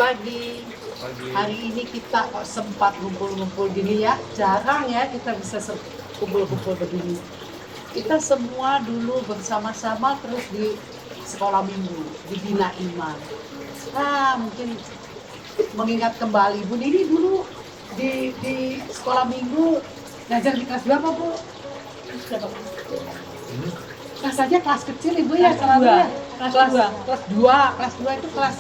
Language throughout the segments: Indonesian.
pagi. Hari ini kita kok sempat ngumpul-ngumpul gini ya. Jarang ya kita bisa kumpul-kumpul begini. Kita semua dulu bersama-sama terus di sekolah minggu, di Bina Iman. Mungkin mengingat kembali, Bu Nini dulu di sekolah minggu ngajar di kelas berapa, Bu? Kelas aja kelas kecil Ibu ya, selalu ya. Kelas 2 itu kelas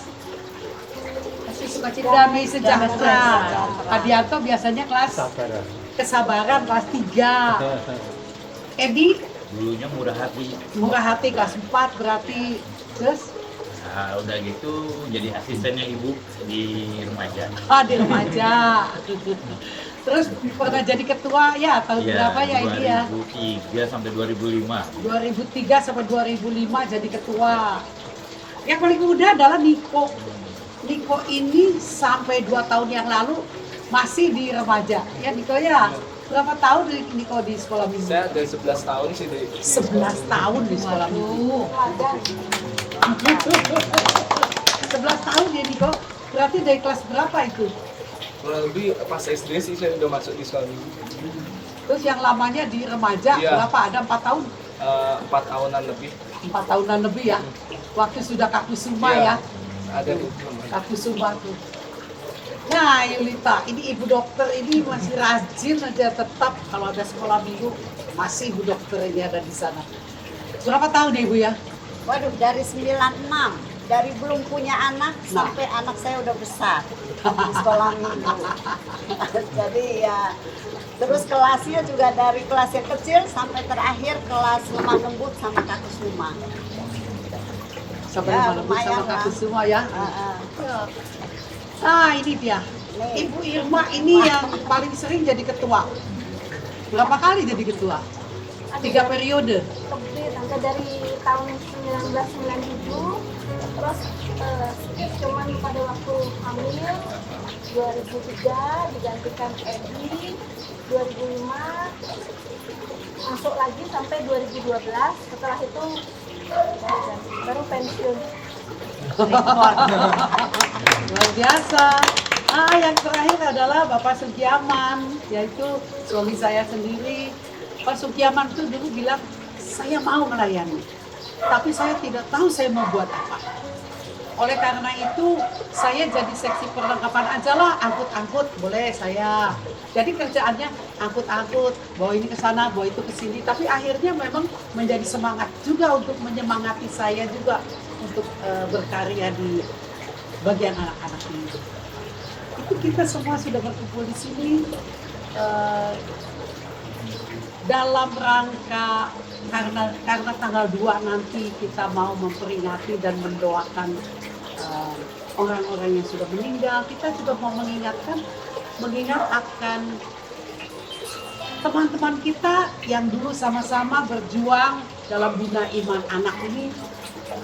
Damai Sejahtera. Pak Dianto biasanya kelas kesabaran kelas 3. Edi dulunya murah hati kelas 4 berarti. Terus udah gitu jadi asistennya ibu di remaja. Di remaja. Terus pernah jadi ketua ya tahun berapa ya ini ya? 2003 sampai 2005. 2003 sampai 2005 jadi ketua. Yang paling muda adalah Niko. Niko ini sampai 2 tahun yang lalu masih di remaja. Ya Niko ya. Berapa tahun Niko di sekolah minggu? Saya ada 11 tahun sih di 11 tahun di sekolah minggu. 11 tahun ya Niko. Berarti dari kelas berapa itu? kurang lebih pas SD sih saya udah masuk di sekolah minggu. Terus yang lamanya di remaja berapa? Ada 4 tahun? 4 tahunan lebih. 4 tahunan lebih ya? Waktu sudah Kakusuma ya? Ada tuh. Kakusuma tuh. Nah Yulita, ini ibu dokter ini masih rajin aja tetap kalau ada sekolah minggu masih ibu dokter ini ada di sana. Berapa tahun ya Ibu ya? Waduh, dari 96. Dari belum punya anak sampai anak saya udah besar di sekolah minggu. Jadi ya terus kelasnya juga dari kelas yang kecil sampai terakhir kelas lemah lembut sama Kakusuma. Sampai Ya, lemah lembut sama lumayan lah. Kakusuma ya. Ini dia. Ibu Irma ini yang paling sering jadi ketua. Berapa kali jadi ketua? 3 periode. Lebih sampai dari tahun 1997 terus cuman pada waktu hamil 2003 digantikan Edi, 2005 masuk lagi sampai 2012, setelah itu baru pensiun. Luar biasa. Yang terakhir adalah Bapak Sukiaman, yaitu suami saya sendiri. Pak Sukiaman itu dulu bilang, saya mau melayani, tapi saya tidak tahu saya mau buat apa. Oleh karena itu, saya jadi seksi perlengkapan aja lah, angkut-angkut, boleh saya. Jadi kerjaannya angkut-angkut, bawa ini ke sana, bawa itu ke sini. Tapi akhirnya memang menjadi semangat juga untuk menyemangati saya juga untuk berkarya di bagian anak-anak ini. Itu kita semua sudah berkumpul di sini dalam rangka karena tanggal 2 nanti kita mau memperingati dan mendoakan orang-orang yang sudah meninggal. Kita juga mau mengingat akan teman-teman kita yang dulu sama-sama berjuang dalam Bina Iman Anak ini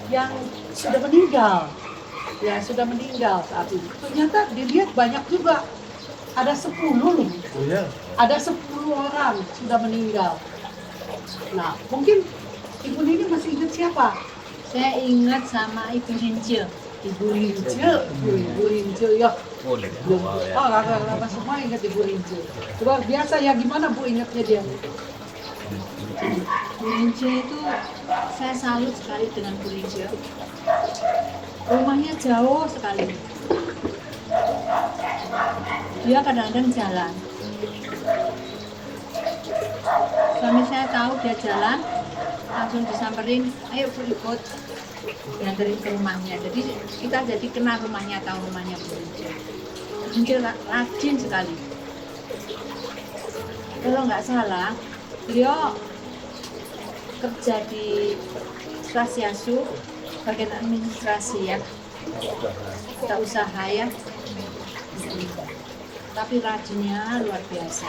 yang sudah meninggal. Ya, sudah meninggal saat ini. Ternyata dilihat banyak juga. Ada 10 loh. Oh ya. Ada 10 orang sudah meninggal. Nah, mungkin Ibu Nini masih ingat siapa? Saya ingat sama Ibu Hince. Ibu Hince ya. Boleh. Kakak semua ingat Ibu Hince. Luar biasa ya, gimana Bu ingatnya dia? Bu Hince itu saya salut sekali dengan Bu Hince. Rumahnya jauh sekali. Dia kadang-kadang jalan. Suami saya tahu dia jalan, langsung disamperin, ayo Bu ikut, diantarin ke rumahnya. Jadi kita jadi kenal rumahnya, tahu rumahnya Bu Hince. Bu Hince rajin sekali. Kalau nggak salah, beliau kerja di Stasiasu, bagian administrasi ya, kita usaha ya. Tapi rajinnya luar biasa,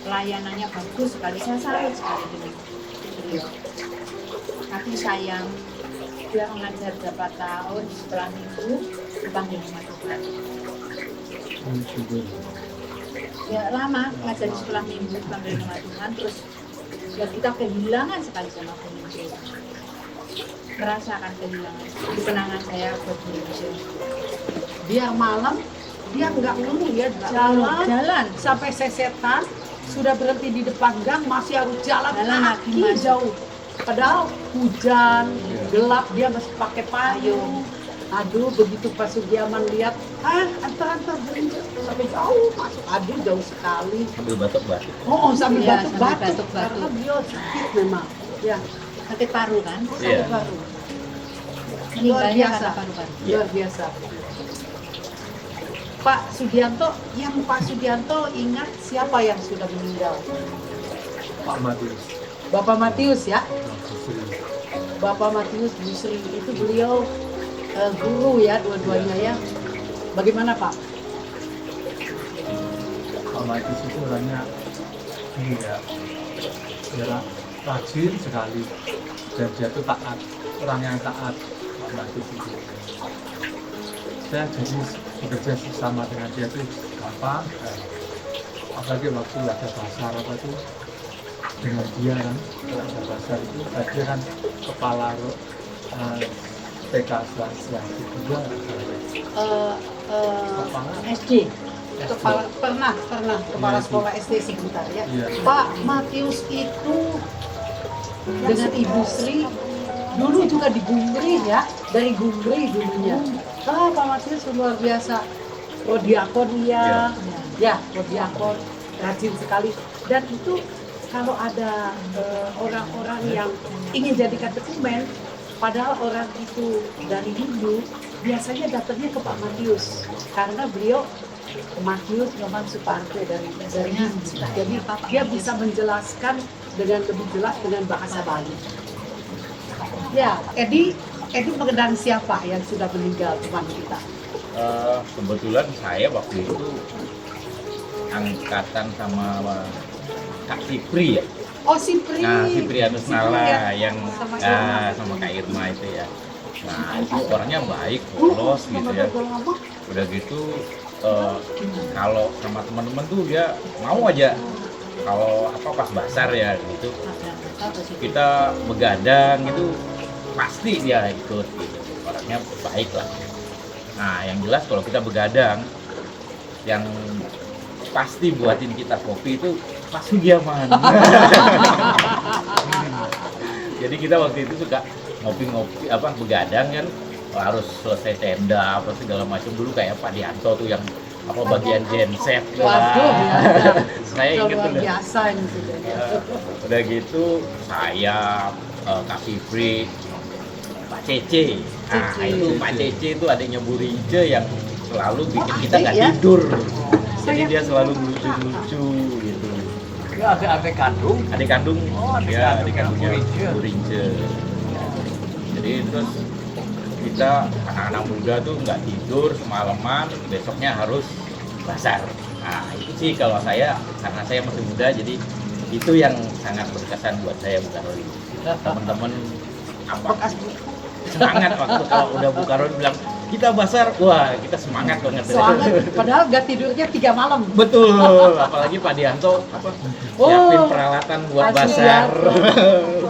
pelayanannya bagus sekali, saya salut sekali dengan beliau. Tapi sayang, dia mengajar berapa tahun setelah minggu dipanggil sama Tuhan. Ya lama ngajar di sekolah minggu dipanggil sama Tuhan, terus ya kita kehilangan sekali sama Bu Hince. Merasakan kehilangan, kenangan saya buat Bu Hince. biar malam dia nggak ngeluh ya Jalan. sampai sesetan, sudah berhenti di depan gang masih harus jalan Lagi kaki masuk. jauh. Padahal hujan, Iya. gelap dia masih pakai payung. Aduh, begitu Pak Sugiaman lihat, antar berinjak sampai jauh masuk. Aduh, jauh sekali. Sambil batuk-batuk. Oh, sambil Iya, batuk-batuk. sambil batuk-batuk. Karena beliau sakit memang. Ya, Sakit paru kan? Iya. baru. Meninggalnya biasa. karena paru-paru. Luar biasa. Pak Sugianto, yang Pak Sugianto ingat siapa yang sudah meninggal? Pak Matius. Bapak Matius ya? Justru Bapak Matius Busri itu beliau guru ya dua-duanya ya. Bagaimana Pak? Pak Matius itu orangnya ini ya, dia rajin sekali dan dia itu taat, orang yang taat. Pak Matius itu saya jadi bekerja sama dengan dia itu gampang, apalagi waktu ada pasar apa itu dengan dia kan, kalau ada pasar itu dia kan kepala TK swasta juga SD. Pernah kepala sekolah SD sebentar ya. Iya. Pak Matius itu dengan Ibu Sri dulu juga di Gumri ya, dari Gumri dulunya. Pak Matius luar biasa. Prodiakon dia, ya prodiakon rajin sekali. Dan itu kalau ada orang-orang yang ingin jadikan dokumen, padahal orang itu dari dulu biasanya datangnya ke Pak Matius karena beliau Matius Nyoman Suparto dari Gimbi. Jadi dia bisa menjelaskan dengan lebih jelas dengan bahasa Bali. Ya, Edi mengenang siapa yang sudah meninggal teman kita? Kebetulan saya waktu itu angkatan sama Kak Sipri ya. Oh, Sipri. Nah, Siprianus Sipri Nala ya. yang Sama Irma. sama Kak Irma itu ya. Nah, itu orangnya baik, polos gitu ya. Udah gitu kalau sama teman-teman tuh dia mau aja kalau pas basar ya gitu. Kita begadang gitu pasti dia ikut gitu. Orangnya baik lah. Nah, yang jelas kalau kita begadang yang pasti buatin kita kopi itu Pak Sugiaman. Jadi kita waktu itu suka ngopi-ngopi begadang kan harus selesai tenda apa segala macam dulu kayak Pak Dianto tuh yang bagian genset. Waduh, ya. Saya ingat luar tuh. biasa ini sudah. Udah gitu saya Kak Fibri, Pak Cece. Nah, Cece. itu Pak Cece itu adiknya Bu Rince yang selalu bikin kita adik nggak ya? tidur. Jadi Saya- dia selalu lucu-lucu gitu. ya adik kandung. Adik kandung, Oh, adik ya, kandungnya adik kandungnya Bu Rince. Bu Rince. Ya. Jadi terus kita anak-anak muda tuh nggak tidur semalaman, besoknya harus basar. Nah itu sih kalau saya, karena saya masih muda, jadi itu yang sangat berkesan buat saya, bukan Roli. Teman-teman Bekas semangat waktu kalau udah Bu Karoli bilang kita basar, wah kita semangat banget. semangat, padahal nggak tidurnya 3 malam. Betul, apalagi Pak Dianto siapin peralatan buat Pak basar. Sugianto.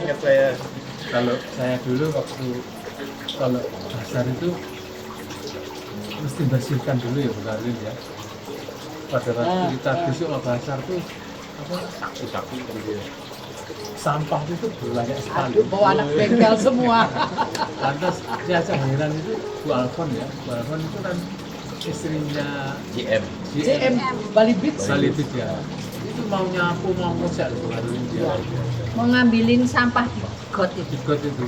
Ingat saya. Kalau saya dulu waktu kalau basar itu mesti bersihkan dulu ya Bu Karlin ya. Pada waktu kita besok mau basar tuh Sapi-sapi gitu. sampah itu banyak sekali. Aduh, bawa anak bengkel semua. Lantas saya heran itu Bu Alfon ya. Bu Alfon itu kan istrinya GM. JM Bali Beach. Salibit ya. Itu mau nyapu mau ngusik Bu Karlin dia. Mau ngambilin sampah di got itu. Ikut itu.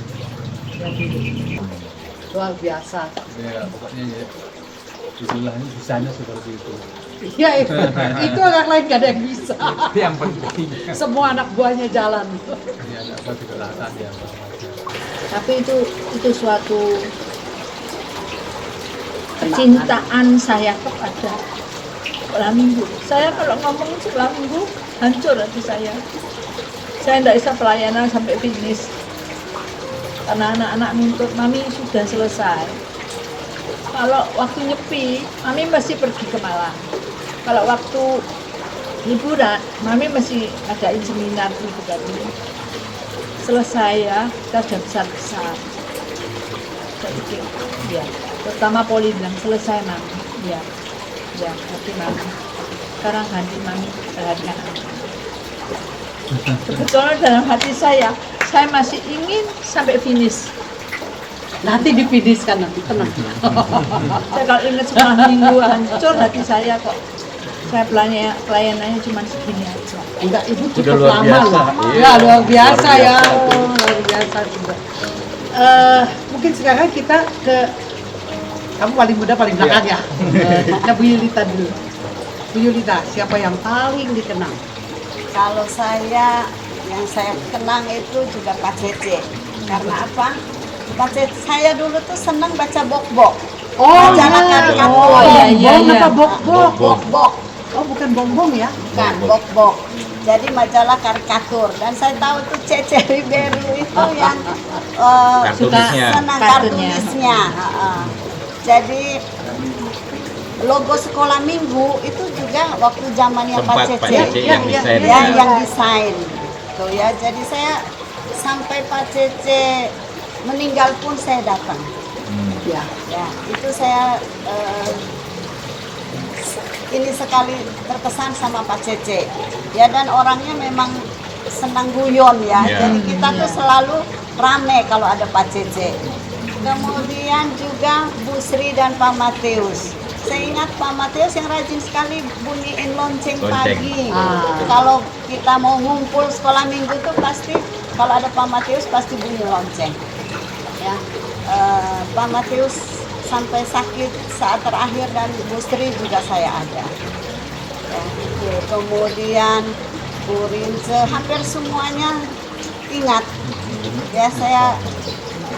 Luar biasa. Ya pokoknya ya. Itulah ini bisanya seperti itu. Ya, itu orang lain gak ada yang bisa. Itu yang penting. Semua anak buahnya jalan. Ya enggak apa dikelahkan ya. Tapi itu suatu kecintaan saya kepada sekolah minggu. Saya kalau ngomong sekolah minggu hancur hati saya. Saya tidak bisa pelayanan sampai finish. Karena anak-anak nuntut, mami sudah selesai. Kalau waktu nyepi, mami masih pergi ke Malang. Kalau waktu liburan, mami masih adain seminar liburan ini. Selesai ya, kita sudah besar-besar. Saya pikir, ya. Pertama Poli bilang selesai mami. Ya, ya, oke mami. Sekarang ganti mami perhatikan anak. Sebetulnya dalam hati saya masih ingin sampai finish. Nanti difidiskan nanti, tenang. Saya kalau ingat sekolah minggu hancur hati saya kok. Saya pelayanannya cuma segini aja. Enggak, Ibu Udah cukup luar lama biasa, loh. iya. Ya, luar biasa Luar ya. biasa. Oh, luar biasa juga. Mungkin sekarang kita ke kamu paling muda paling belakang ya. Kita Bu Yulita dulu. Bu Yulita, siapa yang paling dikenang? Kalau saya, yang saya kenang itu juga Pak Cece. Karena apa? Pak Cece, saya dulu tuh senang baca bok-bok. Majalah karikatur. Oh, iya, bongbong iya. apa bok-bok? Bok-bok, Oh, bukan bongbong ya? bukan bok-bok. Jadi majalah karikatur. Dan saya tahu tuh Cece Ribeiro itu yang Kartunisnya. senang Kartunnya. kartunisnya. Jadi logo sekolah minggu itu juga waktu zamannya Pak Sempat Pak Cece. Cece Iya, yang iya, desain. iya. Yang desain tuh ya. Jadi saya sampai Pak Cece meninggal pun saya datang Ya. ya. Itu saya ini sekali terkesan sama Pak Cece ya, dan orangnya memang senang guyon ya. Ya. Jadi kita tuh selalu rame kalau ada Pak Cece. Kemudian juga Bu Sri dan Pak Mateus. Saya ingat Pak Mateus yang rajin sekali bunyiin lonceng Lonceng. pagi. Ah. Kalau kita mau ngumpul sekolah minggu tuh pasti kalau ada Pak Mateus pasti bunyi lonceng. Ya, Pak Mateus sampai sakit saat terakhir dan Bu Sri juga saya ada. Ya, itu. Kemudian Bu Rince, hampir semuanya ingat. Ya, saya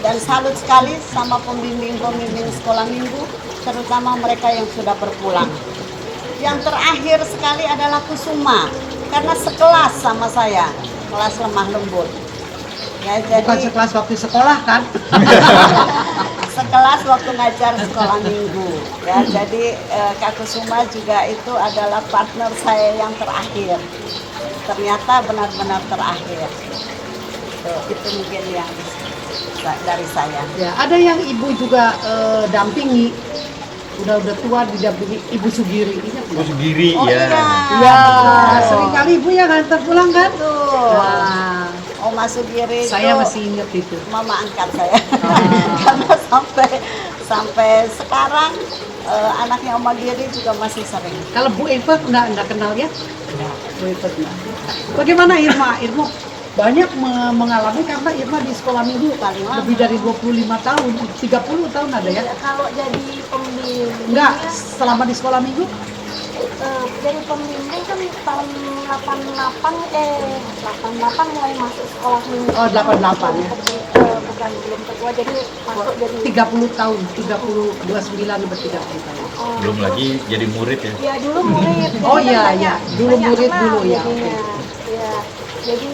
dan salut sekali sama pembimbing-pembimbing sekolah minggu, terutama mereka yang sudah berpulang. Yang terakhir sekali adalah Kusuma, karena sekelas sama saya, kelas lemah lembut. Ya, Bukan jadi sekelas waktu sekolah kan? sekelas waktu ngajar sekolah minggu. Ya, jadi Kak Kusuma juga itu adalah partner saya yang terakhir. Ternyata benar-benar terakhir. Tuh, itu mungkin yang dari saya. Ya, ada yang ibu juga dampingi. Udah tua didampingi Ibu Sugiri. Ingat nggak? Bu Sugiri Oh ya. iya. Ya, betul. sering kali ibu yang ngantar pulang kan? Betul. Nah, Oma Sugiri saya itu masih ingat itu. mama angkat saya. Karena sampai sekarang anaknya Oma Giri juga masih sering. Kalau Bu Eva enggak kenal ya? Enggak, Bu Eva enggak. Bagaimana Irma? Irma banyak mengalami karena Irma di sekolah minggu Paling lama. lebih dari 25 tahun, 30 tahun ada ya? Kalau jadi pembimbing, Enggak, selama di sekolah minggu? jadi pembimbing kan tahun 88 mulai masuk sekolah minggu. Oh, 88 ya. Bukan, belum ketua, jadi masuk jadi 30 tahun, 29 sampai 30 tahun. Belum lagi jadi murid ya. Ya dulu murid. Oh, jadi iya, kan iya. banyak- Dulu banyak murid kenal dulu, ya, jadinya. Ya, jadi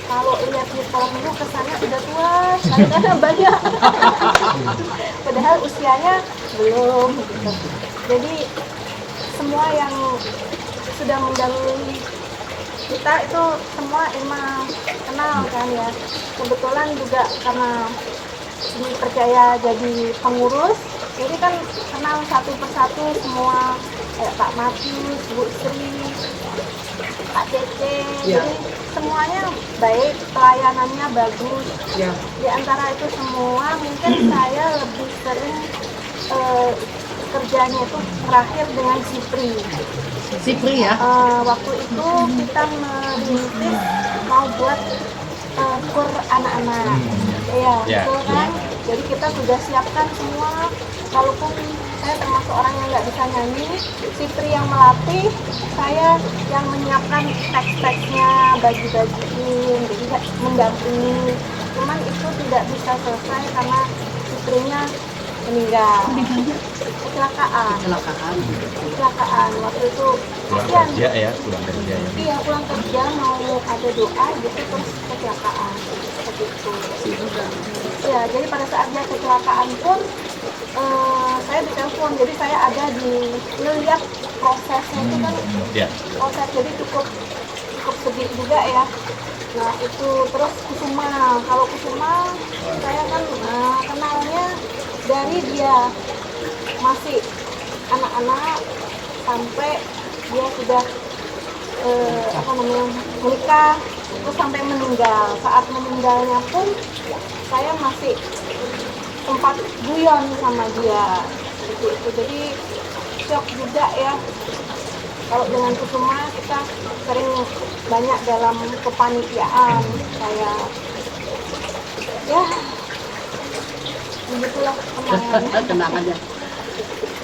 kalau lihat di sekolah minggu kesannya udah tua, karena banyak. Padahal usianya belum gitu. Jadi semua yang sudah mendahului kita itu semua Irma kenal kan ya. Kebetulan juga karena dipercaya jadi pengurus, jadi kan kenal satu persatu semua, kayak Pak Matius, Bu Sri, Pak Cece. Ya. Jadi semuanya baik, pelayanannya bagus. Ya. Di antara itu semua mungkin saya lebih sering kerjanya itu terakhir dengan Sipri. Sipri ya? Waktu itu kita merintis mau buat kur anak-anak. Iya, Ya. betul kan? Jadi kita sudah siapkan semua. Walaupun saya termasuk orang yang nggak bisa nyanyi, Sipri yang melatih, saya yang menyiapkan teks-teksnya, bagi-bagiin, jadi mendampingi. Cuman itu tidak bisa selesai karena Siprinya meninggal. Kecelakaan. Kecelakaan waktu itu. Pulang Kasihan. kerja ya, pulang kerja ya. Iya, pulang kerja mau ada doa gitu terus kecelakaan seperti itu. Ya, jadi pada saat dia kecelakaan pun saya ditelepon, jadi saya ada di melihat prosesnya itu kan Ya. proses, jadi cukup sedih juga ya. Nah itu terus Kusuma, kalau Kusuma saya kan kenalnya dari dia masih anak-anak sampai dia sudah menikah, terus sampai meninggal. Saat meninggalnya pun saya masih sempat guyon sama dia seperti itu. Jadi shock juga ya. Kalau dengan Kusuma kita sering banyak dalam kepanitiaan, kayak ya begitulah kenangannya. Kenangannya.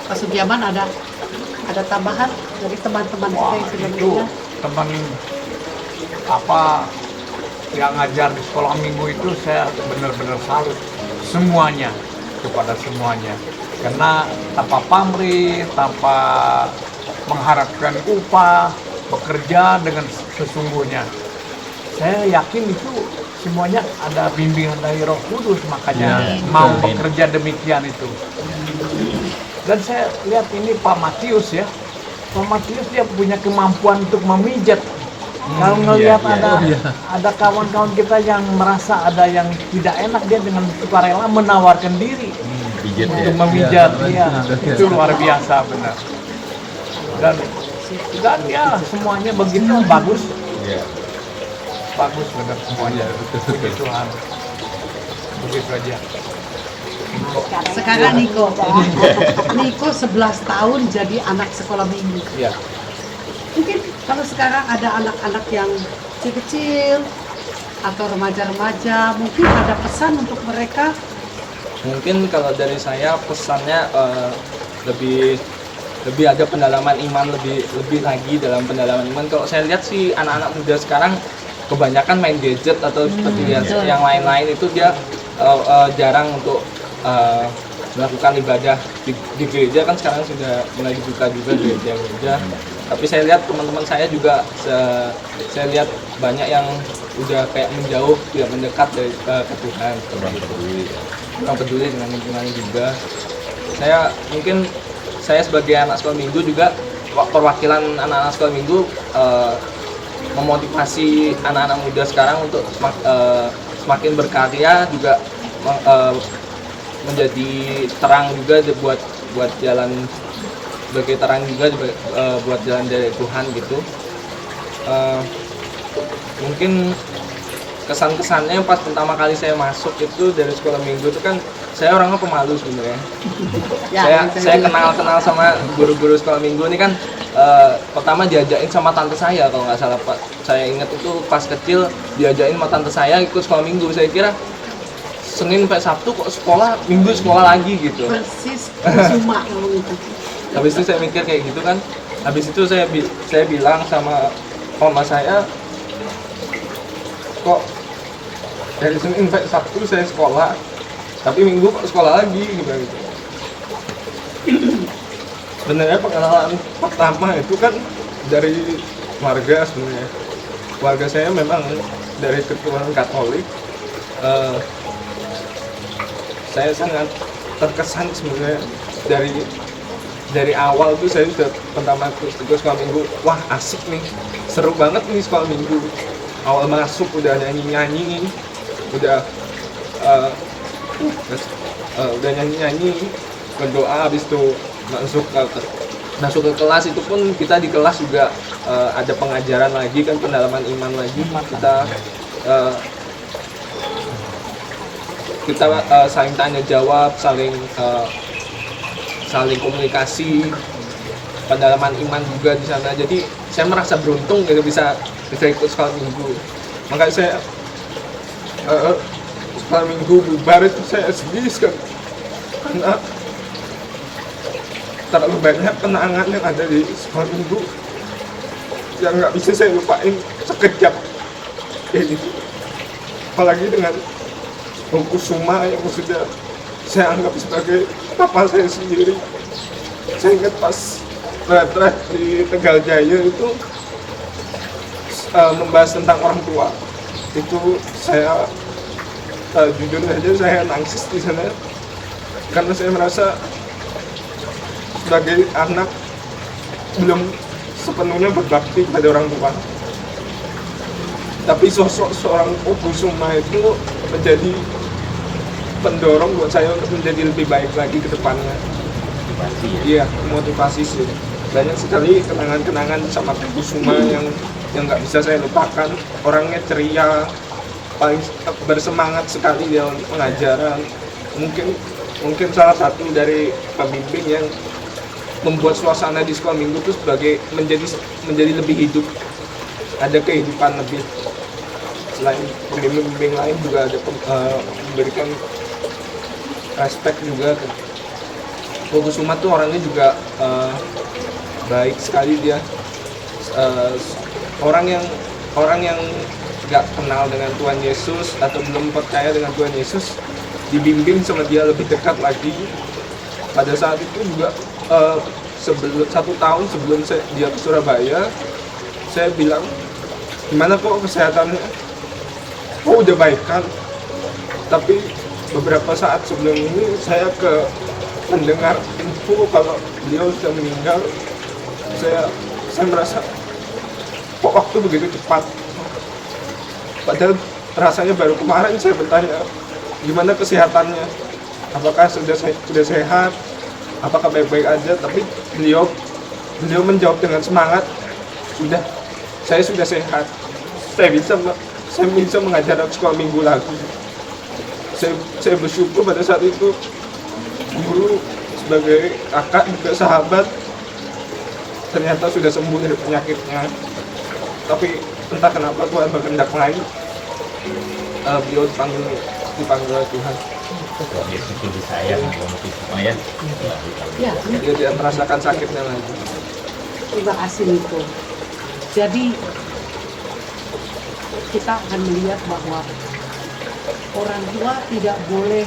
Pak Sugiaman ada tambahan dari teman-teman kita yang sudah Itu meninggal? teman apa yang ngajar di sekolah minggu itu saya benar-benar salut semuanya, kepada semuanya, karena tanpa pamrih, tanpa mengharapkan upah, bekerja dengan sesungguhnya. Saya yakin itu semuanya ada bimbingan dari Roh Kudus, makanya mau bekerja demikian itu. Dan saya lihat ini Pak Matius ya, Pak Matius dia punya kemampuan untuk memijat. Kalau ngelihat ada kawan-kawan kita yang merasa ada yang tidak enak, dia dengan sukarela menawarkan diri untuk memijat. Itu luar biasa benar. Dan ya semuanya begitu bagus. Bagus benar semuanya. Puji Tuhan. Begitu aja. Sekarang Niko 11 tahun jadi anak sekolah minggu. Iya. Mungkin kalau sekarang ada anak-anak yang kecil-kecil atau remaja-remaja, mungkin ada pesan untuk mereka. Mungkin kalau dari saya pesannya lebih ada pendalaman iman, lebih lagi dalam pendalaman iman. Kalau saya lihat sih anak-anak muda sekarang kebanyakan main gadget atau seperti yang lain-lain, itu dia jarang untuk melakukan ibadah di gereja. Kan sekarang sudah mulai dibuka juga gereja. Tapi saya lihat teman-teman saya juga, saya lihat banyak yang udah kayak menjauh, tidak mendekat dari ke Tuhan, kurang peduli dengan lingkungan juga. Saya sebagai anak sekolah minggu juga, perwakilan anak-anak sekolah minggu, memotivasi anak-anak muda sekarang untuk semakin berkarya, juga menjadi terang juga buat jalan, sebagai terang juga buat jalan dari Tuhan gitu. Mungkin kesan-kesannya pas pertama kali saya masuk itu dari sekolah minggu itu kan, saya orangnya pemalu sebenarnya. Saya kenal sama guru-guru sekolah minggu ini kan, pertama diajakin sama tante saya kalau nggak salah Pak. Saya ingat itu pas kecil diajakin sama tante saya ikut sekolah minggu. Saya kira Senin sampai Sabtu kok sekolah, Minggu sekolah lagi gitu. Persis Kusuma kalau itu. Habis itu saya mikir kayak gitu kan. Habis itu saya bilang sama mama saya, kok dari Senin sampai Sabtu saya sekolah, tapi Minggu kok sekolah lagi gitu. Sebenarnya pengalaman pertama itu kan dari keluarga sebenarnya. Keluarga saya memang dari keturunan Katolik. Saya sangat terkesan sebenarnya dari awal tuh. Saya sudah pertama ikut sekolah minggu, wah asik nih, seru banget nih sekolah minggu. Awal masuk udah nyanyi-nyanyi, udah nyanyi-nyanyi, berdoa, habis itu masuk ke kelas. Itu pun kita di kelas juga ada pengajaran lagi kan, pendalaman iman lagi. Kita saling tanya jawab, saling komunikasi, pendalaman iman juga di sana. Jadi saya merasa beruntung gitu bisa ikut sekolah minggu. Makanya saya sekolah minggu bubar itu saya sedih sekali, karena terlalu banyak kenangan yang ada di sekolah minggu yang nggak bisa saya lupain sekejap kayak gitu. Apalagi dengan Kusuma yang sudah saya anggap sebagai papa saya sendiri. Saya ingat pas retret di Tegal Jaya itu membahas tentang orang tua. Itu saya jujur saja saya nangis di sana, karena saya merasa sebagai anak belum sepenuhnya berbakti pada orang tua. Tapi sosok seorang Kusuma itu menjadi pendorong buat saya untuk menjadi lebih baik lagi ke depannya. motivasi ya. Iya, motivasi sih. Banyak sekali kenangan-kenangan sama Kak Kusuma yang nggak bisa saya lupakan. Orangnya ceria, paling bersemangat sekali dia untuk pengajaran. Mungkin salah satu dari pembimbing yang membuat suasana di sekolah minggu itu sebagai menjadi lebih hidup. Ada kehidupan lebih. Selain pembimbing lain juga ada memberikan respect juga. Kak Kusuma tuh orangnya juga baik sekali dia. Orang yang nggak kenal dengan Tuhan Yesus atau belum percaya dengan Tuhan Yesus dibimbing sama dia lebih dekat lagi. Pada saat itu juga sebelum 1 tahun sebelum dia ke Surabaya, saya bilang, gimana kok kesehatannya? Oh udah baik kan? Tapi beberapa saat sebelum ini saya mendengar info kalau beliau sudah meninggal. Saya merasa kok waktu begitu cepat. Padahal rasanya baru kemarin saya bertanya gimana kesehatannya, apakah sudah sehat, apakah baik-baik aja. Tapi beliau menjawab dengan semangat, saya sudah sehat, saya bisa mengajar sekolah minggu lagi. Saya bersyukur pada saat itu guru sebagai kakak juga sahabat ternyata sudah sembuh dari penyakitnya. Tapi entah kenapa Tuhan berkehendak lain, beliau dipanggil oleh Tuhan. Tuhan Yesus lebih sayang sama Kusuma ya. Ya, Dia tidak merasakan sakitnya lagi. terima kasih Niko. Jadi kita akan melihat bahwa orang tua tidak boleh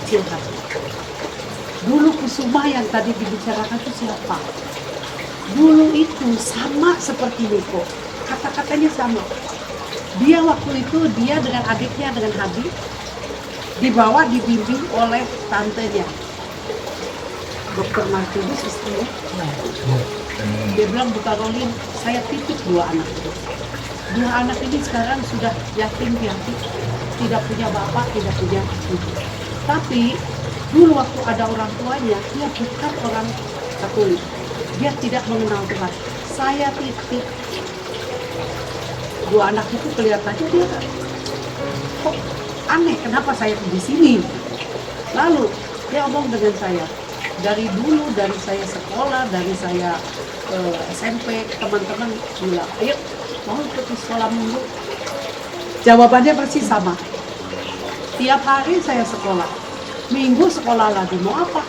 kecil hati. Dulu Kusuma yang tadi dibicarakan itu siapa? Dulu itu sama seperti Niko, kata-katanya sama. Dia waktu itu dengan adiknya, dengan Hadi, dibimbing oleh tantenya, Dokter Martinus istrinya. Dia bilang, Bu Karolin, saya titip 2 anak itu. 2 anak ini sekarang sudah yatim piatu, tidak punya bapak, tidak punya ibu. Tapi dulu waktu ada orang tuanya, dia bukan orang Katolik. Dia tidak mengenal Tuhan. Saya titip 2 anak itu, kelihatannya dia kok aneh, kenapa saya di sini? Lalu dia ngomong dengan saya, dari dulu, dari saya sekolah, dari saya SMP, teman-teman bilang, ayo mau ikut di sekolah minggu. Jawabannya persis sama. Tiap hari saya sekolah, minggu sekolah lagi, mau apa?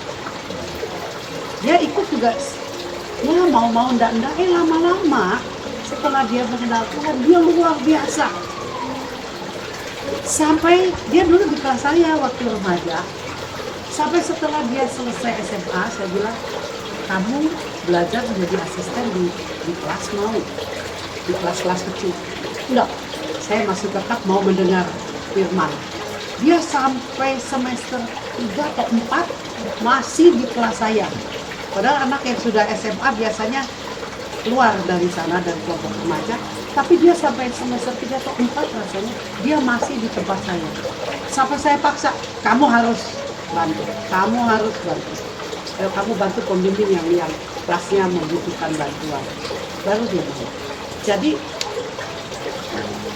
Dia ikut juga, ya mau ndak, lama-lama setelah dia mengenal Tuhan, dia luar biasa. Sampai dia dulu di kelas saya waktu remaja, sampai setelah dia selesai SMA, saya bilang, kamu belajar menjadi asisten di kelas mau? Di kelas-kelas kecil? Enggak, saya masih tetap mau mendengar firman. Dia sampai semester 3 atau 4 masih di kelas saya. Padahal anak yang sudah SMA biasanya keluar dari sana dan kelompok remaja, tapi dia sampai semester 3 atau 4 rasanya dia masih di tempat saya. Sampai saya paksa, kamu harus bantu. Kamu bantu pembimbing yang kelasnya membutuhkan bantuan. Baru dia mau. Jadi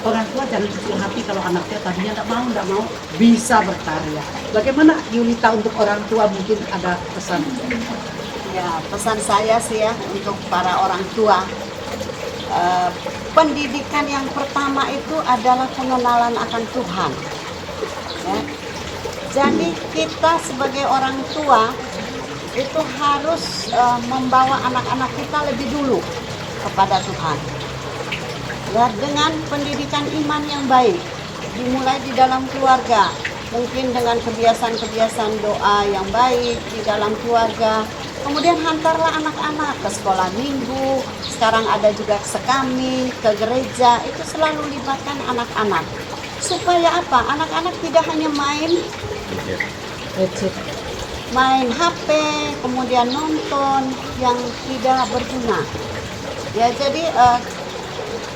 orang tua jangan kecil hati kalau anaknya tadinya tidak mau, bisa berkarya. Bagaimana Yulita untuk orang tua, mungkin ada pesan? Ya, pesan saya sih ya untuk para orang tua, pendidikan yang pertama itu adalah pengenalan akan Tuhan. Ya. Jadi kita sebagai orang tua itu harus membawa anak-anak kita lebih dulu kepada Tuhan. Ya, dengan pendidikan iman yang baik, dimulai di dalam keluarga, mungkin dengan kebiasaan-kebiasaan doa yang baik di dalam keluarga. Kemudian hantarlah anak-anak ke sekolah minggu, sekarang ada juga sekami, ke gereja, itu selalu libatkan anak-anak. Supaya apa? Anak-anak tidak hanya main HP, kemudian nonton yang tidak berguna. Ya, jadi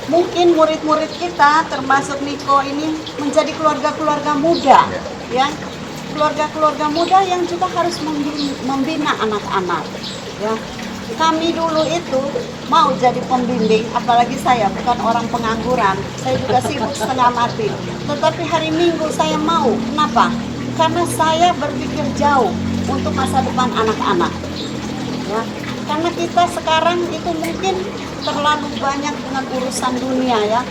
mungkin murid-murid kita, termasuk Niko ini, menjadi keluarga-keluarga muda, ya. keluarga-keluarga muda yang juga harus membina anak-anak. Ya, kami dulu itu mau jadi pembimbing, apalagi saya bukan orang pengangguran, saya juga sibuk setengah mati. Tetapi hari Minggu saya mau, kenapa? Karena saya berpikir jauh untuk masa depan anak-anak. Ya, karena kita sekarang itu mungkin terlalu banyak dengan urusan dunia ya.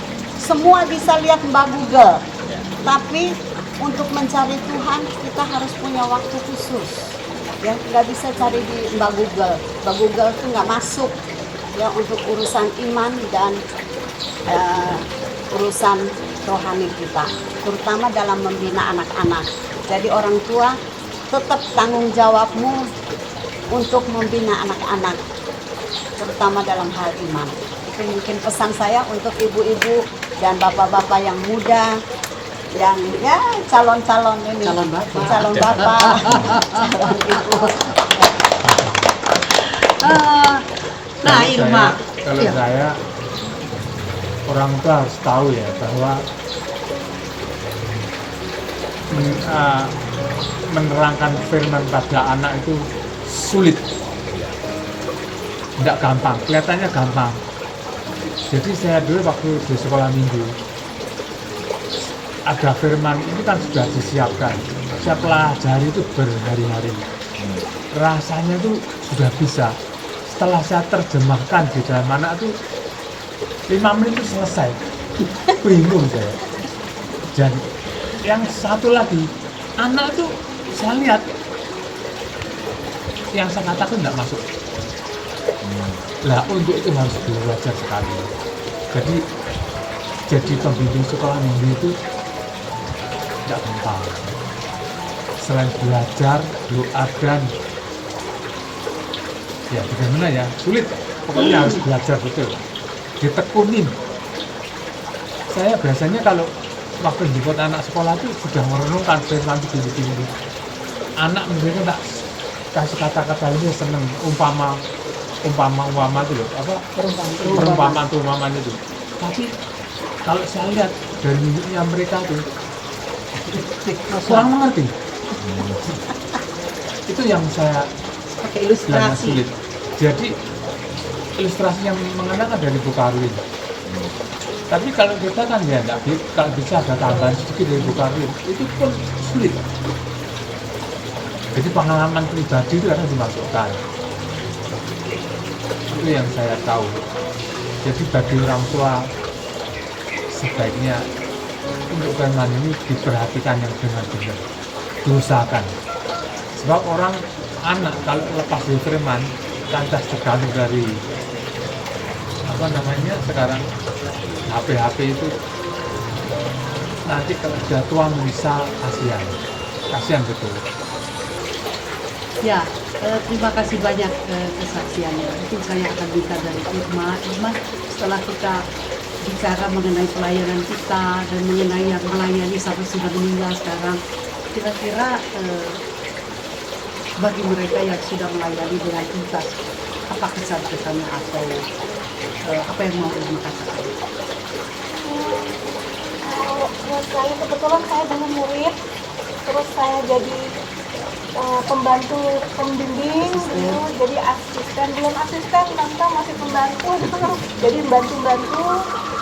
Semua bisa lihat Mbak Google, tapi untuk mencari Tuhan kita harus punya waktu khusus. Ya, nggak bisa cari di Mbak Google. Mbak Google tuh nggak masuk ya untuk urusan iman dan urusan rohani kita, terutama dalam membina anak-anak. Jadi orang tua tetap tanggung jawabmu untuk membina anak-anak, terutama dalam hal iman. Itu mungkin pesan saya untuk ibu-ibu dan bapak-bapak yang muda, yang ya calon-calon ini, calon bapak, calon ibu. Nah, Irma, Kalau saya, orang tua harus tahu ya bahwa menerangkan firman pada anak itu sulit, tidak gampang, kelihatannya gampang. Jadi saya dulu waktu di sekolah minggu, ada firman itu kan sudah disiapkan, saya pelajari itu berhari-hari, rasanya itu sudah bisa. Setelah saya terjemahkan di dalam anak itu 5 menit itu selesai, bingung saya. Dan yang satu lagi, anak itu saya lihat yang saya katakan tidak masuk. Lah untuk itu harus belajar sekali. Jadi pembimbing sekolah minggu itu tidak gampang. Selain belajar, doa dan ya bagaimana ya, sulit. Pokoknya harus belajar betul, ditekunin. Saya biasanya kalau waktu jemput anak sekolah itu sudah merenungkan firman begini-begini. Anak mereka tak kasih kata-kata ini seneng, umpama itu loh, apa perumpamaan itu. Tapi kalau saya lihat dari mimiknya mereka tuh kurang mengerti. Itu yang saya pakai ilustrasi. sulit. Jadi ilustrasi yang mengena kan dari Bukarwin. Tapi kalau kita kan ya enggak, kalau bisa ada tambahan sedikit dari Bukarwin, itu pun sulit. Jadi pengalaman pribadi itu harus dimasukkan. Itu yang saya tahu. Jadi bagi orang tua sebaiknya untuk firman ini diperhatikan yang benar-benar, diusahakan. Sebab orang anak kalau lepas dari firman lantas tergantung dari apa namanya sekarang HP itu, nanti kalau sudah tua menyesal, kasihan betul. Ya, terima kasih banyak kesaksiannya. Mungkin saya akan minta dari Irma, setelah kita bicara mengenai pelayanan kita dan mengenai yang melayani sampai sudah meninggal sekarang, kira-kira bagi mereka yang sudah melayani dengan tuntas, apa kesan-kesannya atau apa yang mau Irma katakan? Kalau buat saya, kebetulan saya dulu murid, terus saya jadi pembantu pembimbing gitu, jadi asisten, belum asisten, tante masih pembantu gitu, jadi bantu-bantu,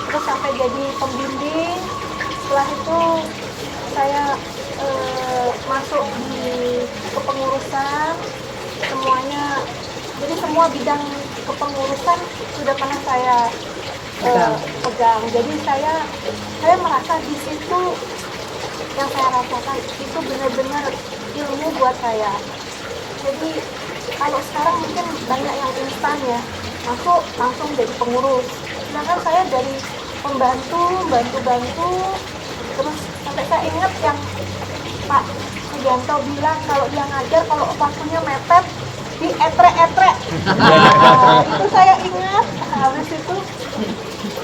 terus sampai jadi pembimbing. Setelah itu saya masuk di kepengurusan semuanya, jadi semua bidang kepengurusan sudah pernah saya pegang. Jadi saya merasa di situ yang saya rasakan itu benar-benar ilmu buat saya. Jadi kalau sekarang mungkin banyak yang instan ya, masuk langsung jadi pengurus. Sedangkan saya dari pembantu, bantu, terus sampai saya ingat yang Pak Sugianto bilang kalau dia ngajar, kalau waktunya mepet di etre-etre. Nah, itu saya ingat. Habis itu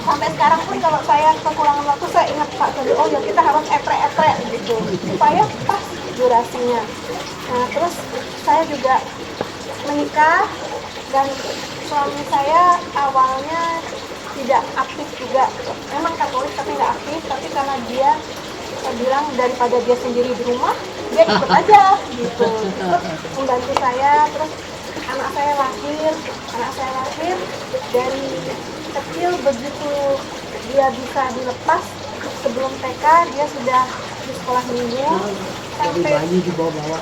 sampai sekarang pun kalau saya kekurangan waktu, saya ingat Pak Sugi, oh ya kita harus etre-etre gitu supaya pas durasinya. Nah, terus saya juga menikah dan suami saya awalnya tidak aktif juga, memang Katolik tapi nggak aktif, tapi karena dia bilang daripada dia sendiri di rumah dia ikut aja gitu. Terus membantu saya, terus anak saya lahir dari kecil, begitu dia bisa dilepas sebelum TK dia sudah di sekolah minggu Dari sampai bayi dibawa-bawa.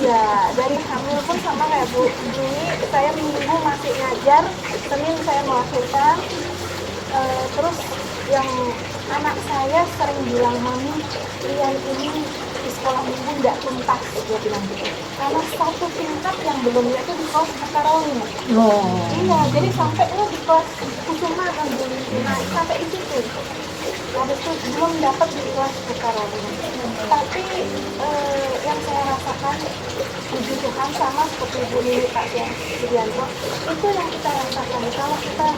iya, dari hamil pun sama kayak Bu Juni, saya minggu masih ngajar, Senin saya melahirkan. Terus yang anak saya sering bilang, mami, Rian ini di sekolah minggu nggak tuntas, dia bilang gitu. Karena satu tingkat yang belum yaitu di kelas Karolin. Oh. Iya, jadi sampai di kelas Kusuma kan belum naik sampai itu tuh. Habis itu belum dapat di kelas Karolin. Tapi yang saya rasakan puji Tuhan sama seperti Bu Nini Pak Sudianto, itu yang kita rasakan kalau kita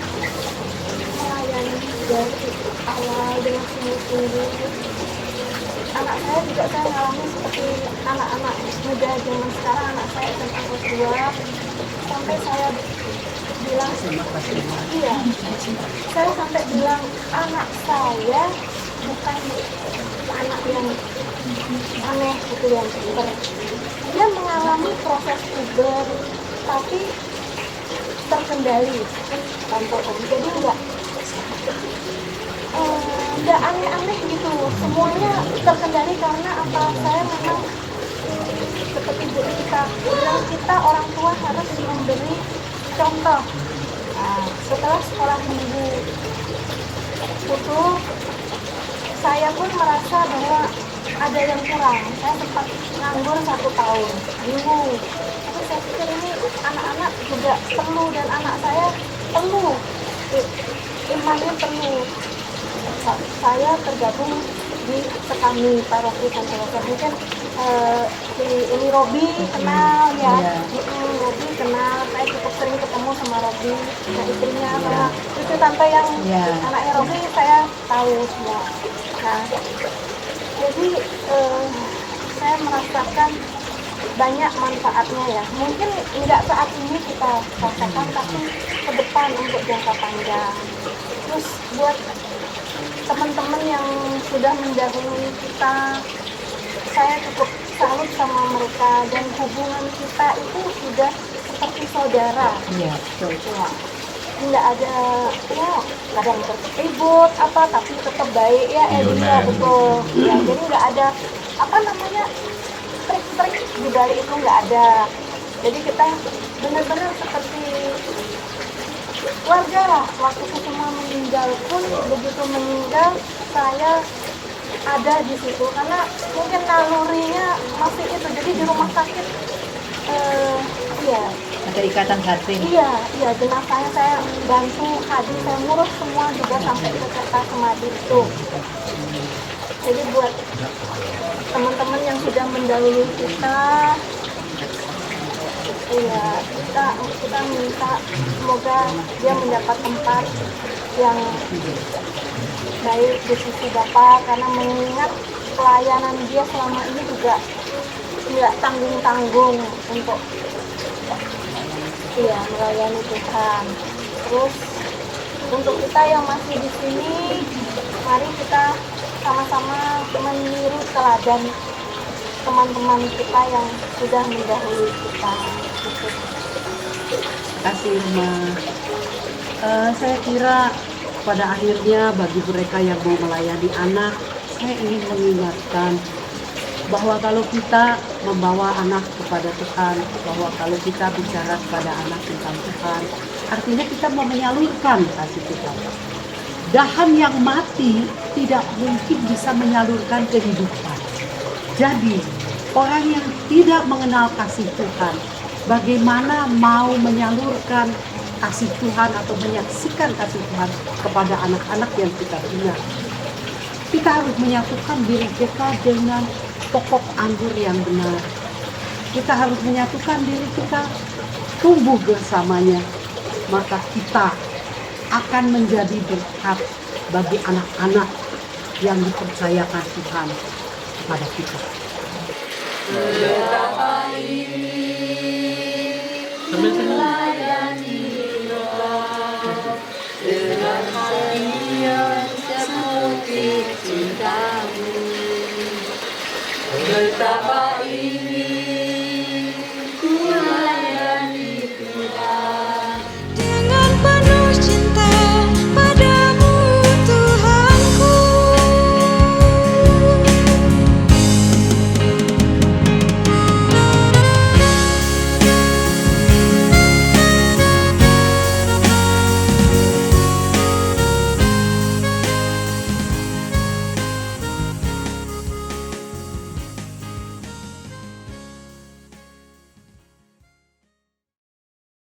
melayani dari awal dengan sungguh-sungguh. Anak saya juga saya ngalami seperti anak-anak muda zaman sekarang, anak saya SMA kelas 2 sampai saya bilang iya, saya sampai bilang anak saya bukan anak yang aneh gitu yang puber. Dia mengalami proses puber tapi terkendali tanpa jadi enggak aneh-aneh gitu, semuanya terkendali karena apa, saya memang seperti kita bilang, kita orang tua harus memberi contoh. Nah, setelah sekolah minggu tutup, saya pun merasa bahwa ada yang kurang. Saya sempat nganggur 1 tahun, bingung. Tapi saya pikir ini anak-anak juga perlu dan anak saya perlu, imannya perlu. Saya tergabung di Sekami Paroki Santosa. Mungkin ini Robi kenal ya, Robi kenal. Saya cukup sering ketemu sama Robi, sama istrinya, sama cucu tante yang anaknya Robi saya tahu semua. Nah, jadi saya merasakan banyak manfaatnya ya. Mungkin tidak saat ini kita rasakan, tapi ke depan untuk jangka panjang. Terus buat teman-teman yang sudah mendahului kita, saya cukup salut sama mereka dan hubungan kita itu sudah seperti saudara. Iya, betul. Ya. Tidak ada ya kadang ribut apa tapi tetap baik ya, ya betul. Ya, jadi nggak ada apa namanya trik-trik di balik itu nggak ada. Jadi kita benar-benar seperti keluarga lah. Waktu Kusuma meninggal pun begitu meninggal saya ada di situ karena mungkin nalurinya masih itu. Jadi di rumah sakit iya Ada ikatan hati. iya jenazahnya saya bantu hadir, saya ngurus semua juga sampai ke kertas semadi itu. Jadi buat teman-teman yang sudah mendahului kita, iya kita minta semoga dia mendapat tempat yang baik di sisi Bapak, karena mengingat pelayanan dia selama ini juga tidak tanggung-tanggung untuk melayani Tuhan. Terus untuk kita yang masih di sini, mari kita sama-sama meniru teladan teman-teman kita yang sudah mendahului kita. Terima kasih, Ma. Saya kira pada akhirnya bagi mereka yang mau melayani anak, saya ingin mengingatkan bahwa kalau kita membawa anak kepada Tuhan, bahwa kalau kita bicara kepada anak tentang Tuhan, artinya kita mau menyalurkan kasih Tuhan. Dahan yang mati tidak mungkin bisa menyalurkan kehidupan. Jadi, orang yang tidak mengenal kasih Tuhan, bagaimana mau menyalurkan kasih Tuhan atau menyaksikan kasih Tuhan kepada anak-anak yang kita punya? Kita harus menyatukan diri kita dengan pokok anggur yang benar. Kita harus menyatukan diri kita, tumbuh bersamanya. Maka kita akan menjadi berkat bagi anak-anak yang dipercayakan Tuhan kepada kita. Betapa